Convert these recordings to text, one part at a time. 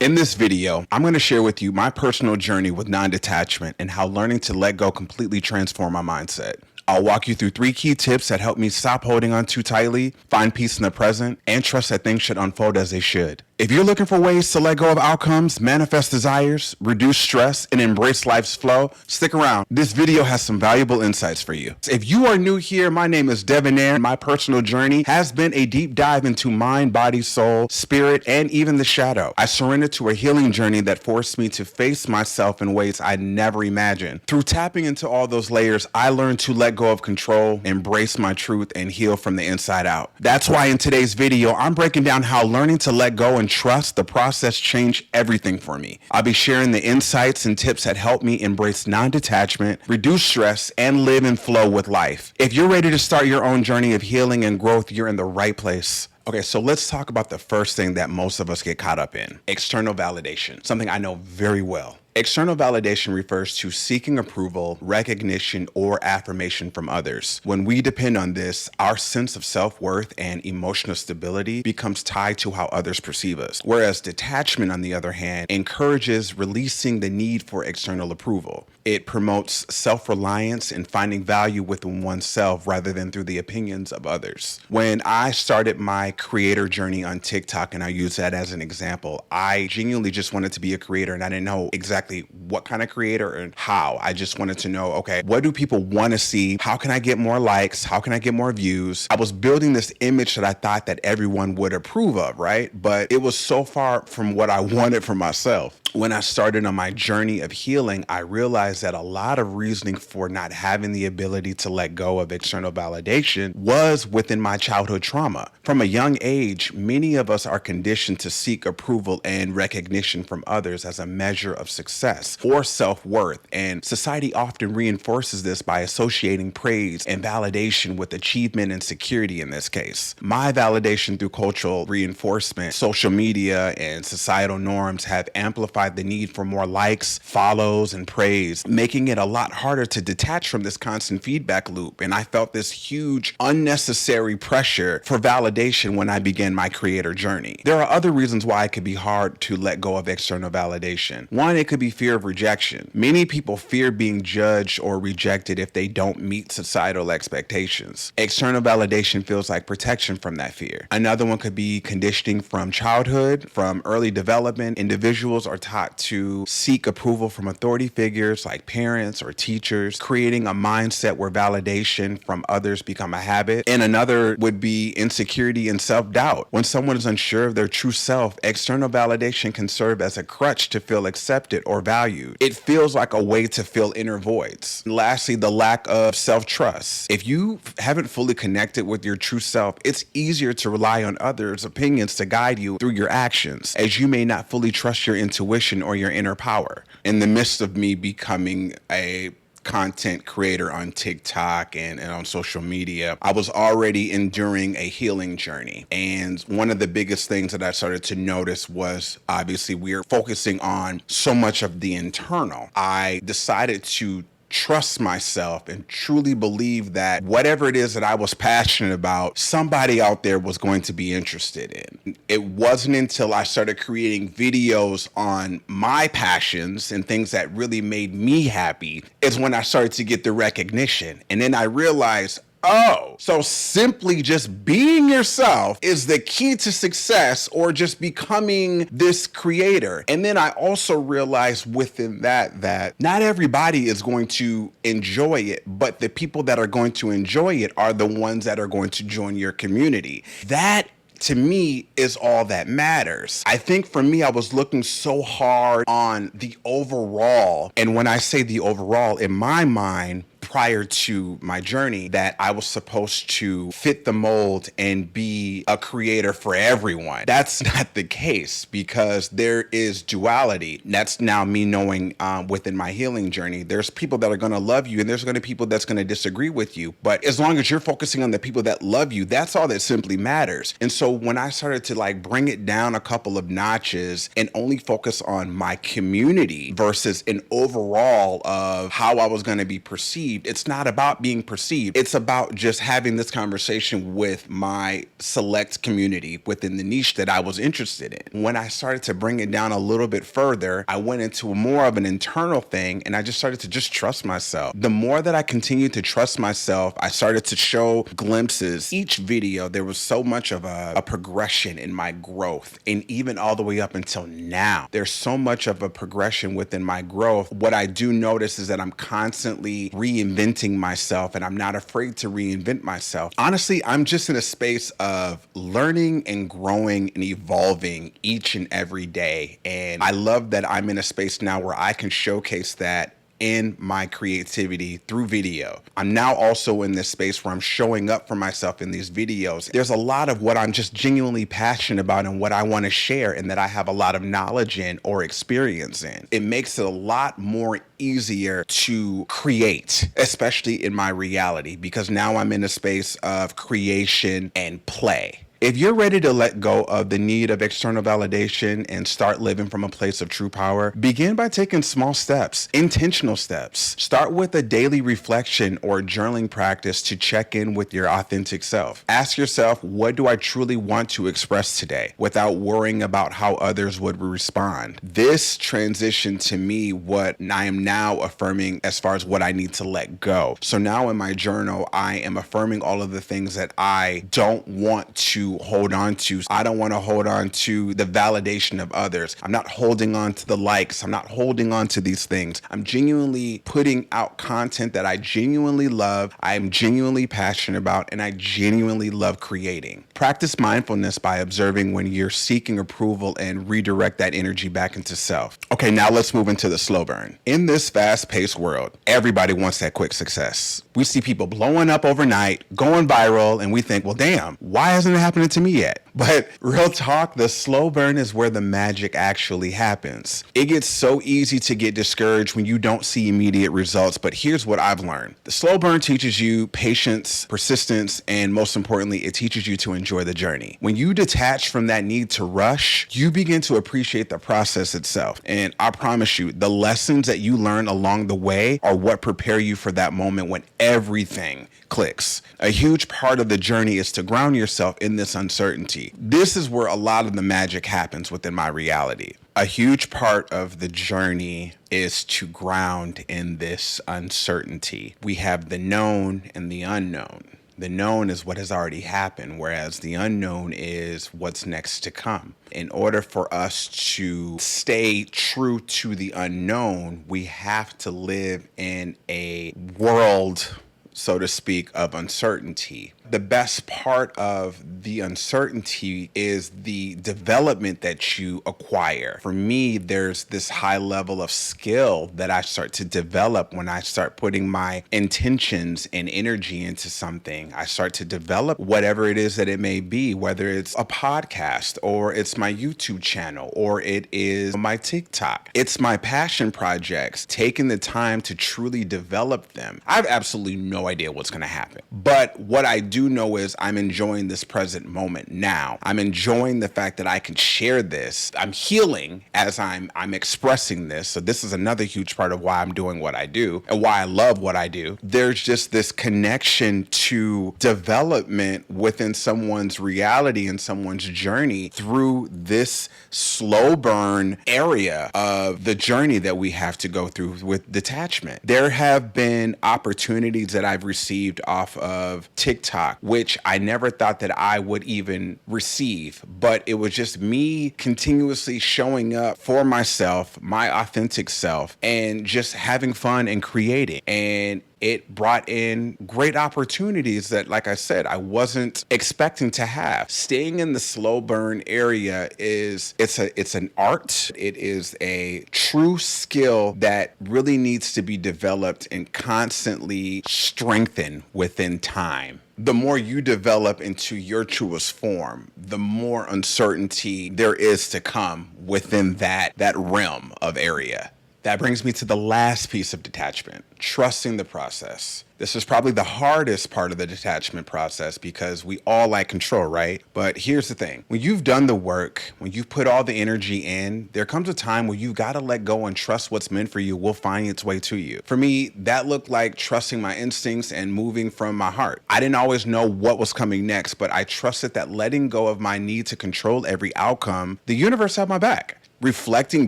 In this video, I'm going to share with you my personal journey with non-detachment and how learning to let go completely transformed my mindset. I'll walk you through 3 key tips that help me stop holding on too tightly, find peace in the present, and trust that things should unfold as they should. If you're looking for ways to let go of outcomes, manifest desires, reduce stress, and embrace life's flow, stick around. This video has some valuable insights for you. If you are new here, my name is Devonair. My personal journey has been a deep dive into mind, body, soul, spirit, and even the shadow. I surrendered to a healing journey that forced me to face myself in ways I never imagined. Through tapping into all those layers, I learned to let go of control, embrace my truth, and heal from the inside out. That's why in today's video, I'm breaking down how learning to let go and trust the process changed everything for me. I'll be sharing the insights and tips that help me embrace non-detachment, reduce stress, and live in flow with life. If you're ready to start your own journey of healing and growth, you're in the right place. Okay, so let's talk about the first thing that most of us get caught up in: external validation, something I know very well. External validation refers to seeking approval, recognition, or affirmation from others. When we depend on this, our sense of self-worth and emotional stability becomes tied to how others perceive us. Whereas detachment, on the other hand, encourages releasing the need for external approval. It promotes self-reliance and finding value within oneself rather than through the opinions of others. When I started my creator journey on TikTok, and I use that as an example, I genuinely just wanted to be a creator, and I didn't know exactly what kind of creator and how. I just wanted to know, okay, what do people want to see? How can I get more likes? How can I get more views? I was building this image that I thought that everyone would approve of, right? But it was so far from what I wanted for myself. When I started on my journey of healing, I realized that a lot of reasoning for not having the ability to let go of external validation was within my childhood trauma. From a young age, many of us are conditioned to seek approval and recognition from others as a measure of success or self-worth, and society often reinforces this by associating praise and validation with achievement and security in this case. My validation through cultural reinforcement, social media, and societal norms have amplified the need for more likes, follows, and praise, making it a lot harder to detach from this constant feedback loop. And I felt this huge unnecessary pressure for validation when I began my creator journey. There are other reasons why it could be hard to let go of external validation. One, it could be fear of rejection. Many people fear being judged or rejected if they don't meet societal expectations. External validation feels like protection from that fear. Another one could be conditioning from childhood. From early development, individuals are taught to seek approval from authority figures like parents or teachers, creating a mindset where validation from others become a habit. And another would be insecurity and self-doubt. When someone is unsure of their true self, external validation can serve as a crutch to feel accepted or valued. It feels like a way to fill inner voids. And lastly, the lack of self-trust. If you haven't fully connected with your true self, it's easier to rely on others' opinions to guide you through your actions, as you may not fully trust your intuition or your inner power. In the midst of me becoming a content creator on TikTok and on social media, I was already enduring a healing journey. And one of the biggest things that I started to notice was, obviously, we're focusing on so much of the internal. I decided to trust myself and truly believe that whatever it is that I was passionate about, somebody out there was going to be interested in. It wasn't until I started creating videos on my passions and things that really made me happy is when I started to get the recognition. And then I realized, oh, so simply just being yourself is the key to success, or just becoming this creator. And then I also realized within that not everybody is going to enjoy it, but the people that are going to enjoy it are the ones that are going to join your community. That, to me, is all that matters. I think for me, I was looking so hard on the overall. And when I say the overall, in my mind, prior to my journey, that I was supposed to fit the mold and be a creator for everyone. That's not the case, because there is duality. That's now me knowing within my healing journey, there's people that are going to love you and there's going to be people that's going to disagree with you. But as long as you're focusing on the people that love you, that's all that simply matters. And so when I started to bring it down a couple of notches and only focus on my community versus an overall of how I was going to be perceived, perceived. It's not about being perceived. It's about just having this conversation with my select community within the niche that I was interested in. When I started to bring it down a little bit further, I went into more of an internal thing, and I just started to just trust myself. The more that I continued to trust myself, I started to show glimpses. Each video, there was so much of a progression in my growth, and even all the way up until now, there's so much of a progression within my growth. What I do notice is that I'm constantly reinventing myself, and I'm not afraid to reinvent myself. Honestly, I'm just in a space of learning and growing and evolving each and every day. And I love that I'm in a space now where I can showcase that in my creativity through video. I'm now also in this space where I'm showing up for myself in these videos. There's a lot of what I'm just genuinely passionate about and what I want to share and that I have a lot of knowledge in or experience in. It makes it a lot more easier to create, especially in my reality, because now I'm in a space of creation and play. If you're ready to let go of the need of external validation and start living from a place of true power, begin by taking small steps, intentional steps. Start with a daily reflection or journaling practice to check in with your authentic self. Ask yourself, what do I truly want to express today without worrying about how others would respond? This transition to me what I am now affirming as far as what I need to let go. So now in my journal, I am affirming all of the things that I don't want to hold on to. I don't want to hold on to the validation of others. I'm not holding on to the likes. I'm not holding on to these things. I'm genuinely putting out content that I genuinely love, I'm genuinely passionate about, and I genuinely love creating. Practice mindfulness by observing when you're seeking approval and redirect that energy back into self. Okay, now let's move into the slow burn. In this fast-paced world, everybody wants that quick success. We see people blowing up overnight, going viral, and we think, well, damn, why hasn't it happened to me yet? But real talk, the slow burn is where the magic actually happens. It gets so easy to get discouraged when you don't see immediate results, but here's what I've learned. The slow burn teaches you patience, persistence, and most importantly, it teaches you to enjoy the journey. When you detach from that need to rush, you begin to appreciate the process itself. And I promise you, the lessons that you learn along the way are what prepare you for that moment when everything clicks. A huge part of the journey is to ground yourself in this uncertainty. This is where a lot of the magic happens within my reality. A huge part of the journey is to ground in this uncertainty. We have the known and the unknown. The known is what has already happened, whereas the unknown is what's next to come. In order for us to stay true to the unknown, we have to live in a world, so to speak, of uncertainty. The best part of the uncertainty is the development that you acquire. For me, there's this high level of skill that I start to develop when I start putting my intentions and energy into something. I start to develop whatever it is that it may be, whether it's a podcast or it's my YouTube channel or it is my TikTok. It's my passion projects, taking the time to truly develop them. I have absolutely no idea what's going to happen. But what I do know is I'm enjoying this present moment now. I'm enjoying the fact that I can share this. I'm healing as I'm expressing this. So this is another huge part of why I'm doing what I do and why I love what I do. There's just this connection to development within someone's reality and someone's journey through this slow burn area of the journey that we have to go through with detachment. There have been opportunities that I've received off of TikTok, which I never thought that I would even receive, but it was just me continuously showing up for myself, my authentic self, and just having fun and creating. And it brought in great opportunities that, like I said, I wasn't expecting to have. Staying in the slow burn area it's an art. It is a true skill that really needs to be developed and constantly strengthened within time. The more you develop into your truest form, the more uncertainty there is to come within that realm of area. That brings me to the last piece of detachment, trusting the process. This is probably the hardest part of the detachment process because we all like control, right? But here's the thing. When you've done the work, when you've put all the energy in, there comes a time where you gotta let go and trust what's meant for you will find its way to you. For me, that looked like trusting my instincts and moving from my heart. I didn't always know what was coming next, but I trusted that letting go of my need to control every outcome, the universe had my back. Reflecting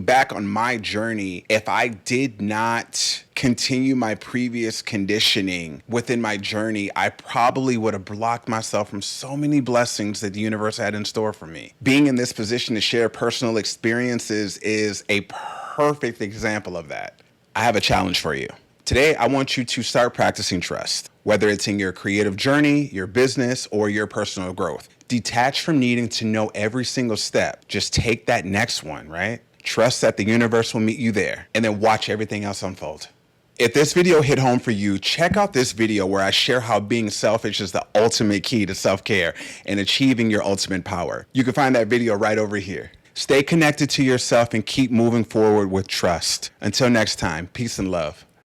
back on my journey, if I did not continue my previous conditioning within my journey, I probably would have blocked myself from so many blessings that the universe had in store for me. Being in this position to share personal experiences is a perfect example of that. I have a challenge for you. Today, I want you to start practicing trust, whether it's in your creative journey, your business, or your personal growth. Detach from needing to know every single step. Just take that next one, right? Trust that the universe will meet you there, and then watch everything else unfold. If this video hit home for you, check out this video where I share how being selfish is the ultimate key to self-care and achieving your ultimate power. You can find that video right over here. Stay connected to yourself and keep moving forward with trust. Until next time, peace and love.